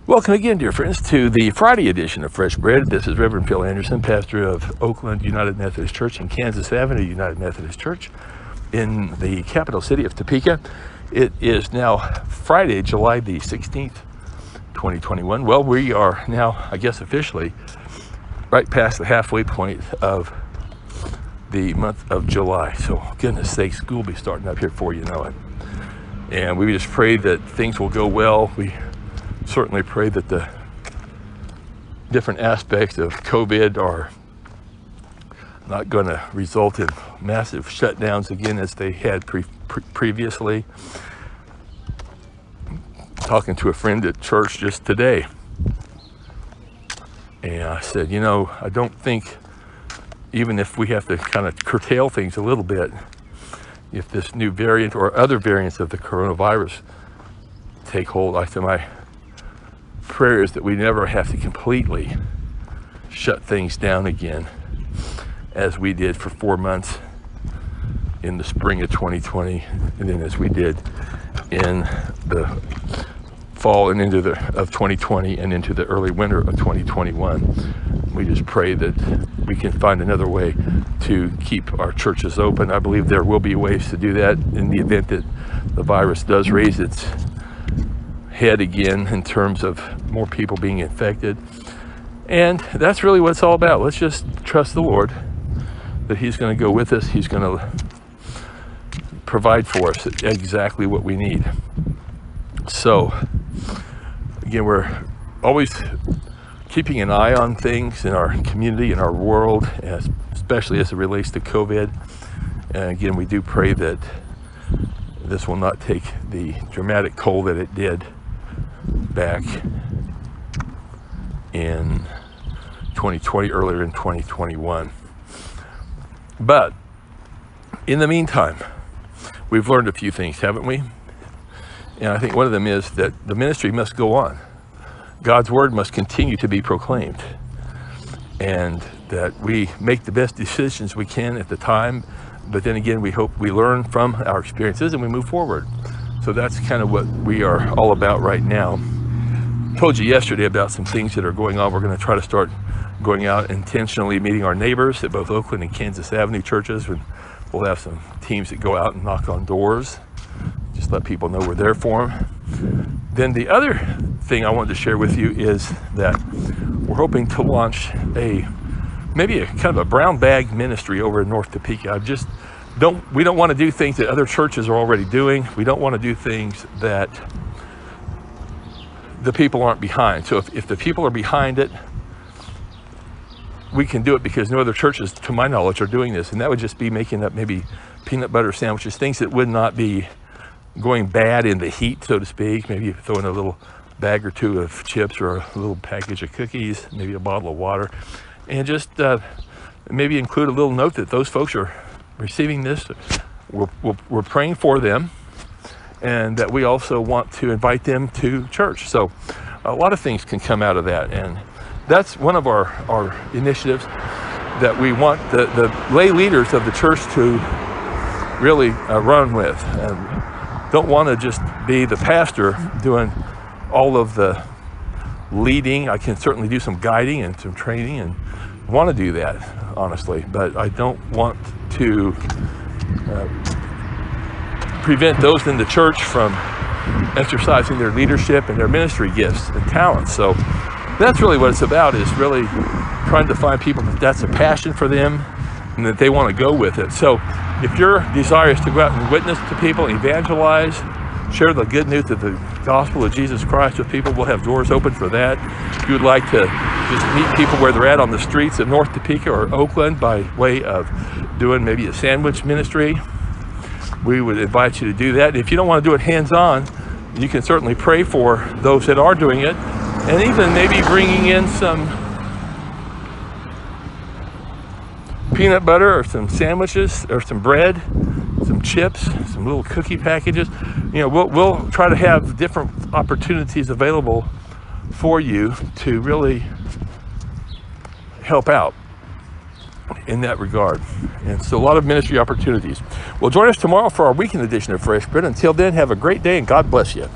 Welcome again, dear friends, to the Friday edition of Fresh Bread. This is Reverend Phil Anderson, pastor of Oakland United Methodist Church and Kansas Avenue United Methodist Church in the capital city of Topeka. It is now Friday, July the 16th, 2021. Well, we are now, I guess, officially right past the halfway point of the month of July. So, goodness sakes, school will be starting up here before you know it. And we just pray that things will go well. We certainly pray that the different aspects of COVID are not going to result in massive shutdowns again as they had previously. Talking to a friend at church just today, and I said, I don't think, even if we have to kind of curtail things a little bit, if this new variant or other variants of the coronavirus take hold, I said, my prayer is that we never have to completely shut things down again as we did for 4 months in the spring of 2020, and then as we did in the fall and into of 2020 and into the early winter of 2021. We just pray that we can find another way to keep our churches open. I believe there will be ways to do that in the event that the virus does raise its head again in terms of more people being infected. And that's really what it's all about. Let's just trust the Lord that He's going to go with us. He's going to provide for us exactly what we need. So, again, we're always keeping an eye on things in our community, in our world, especially as it relates to COVID. And again, we do pray that this will not take the dramatic toll that it did back in 2020, earlier in 2021. But in the meantime, we've learned a few things, haven't we? And I think one of them is that the ministry must go on. God's word must continue to be proclaimed, and that we make the best decisions we can at the time. But then again, we hope we learn from our experiences and we move forward. So that's kind of what we are all about right now. I told you yesterday about some things that are going on. We're going to try to start going out intentionally, meeting our neighbors at both Oakland and Kansas Avenue churches. We'll have some teams that go out and knock on doors. Just let people know we're there for them. Then the other thing I wanted to share with you is that we're hoping to launch maybe a kind of a brown bag ministry over in North Topeka. We don't want to do things that other churches are already doing. We don't want to do things that the people aren't behind. So if the people are behind it, we can do it because no other churches, to my knowledge, are doing this. And that would just be making up maybe peanut butter sandwiches, things that would not be going bad in the heat, so to speak. Maybe throw in a little bag or two of chips or a little package of cookies, maybe a bottle of water, and just maybe include a little note that those folks are receiving this. We're praying for them, and that we also want to invite them to church. So a lot of things can come out of that, and that's one of our initiatives that we want the lay leaders of the church to really run with. And don't want to just be the pastor doing all of the leading. I can certainly do some guiding and some training and want to do that, honestly, but I don't want to prevent those in the church from exercising their leadership and their ministry gifts and talents. So that's really what it's about, is really trying to find people that's a passion for them and that they want to go with it. So if your desire is to go out and witness to people, evangelize, share the good news of the gospel of Jesus Christ with people, we'll have doors open for that. If you would like to just meet people where they're at on the streets of North Topeka or Oakland by way of doing maybe a sandwich ministry, we would invite you to do that. If you don't want to do it hands-on, you can certainly pray for those that are doing it, and even maybe bringing in some peanut butter or some sandwiches or some bread, some chips, some little cookie packages. We'll try to have different opportunities available for you to really help out in that regard. And so a lot of ministry opportunities. Well, join us tomorrow for our weekend edition of Fresh Bread. Until then, have a great day and God bless you.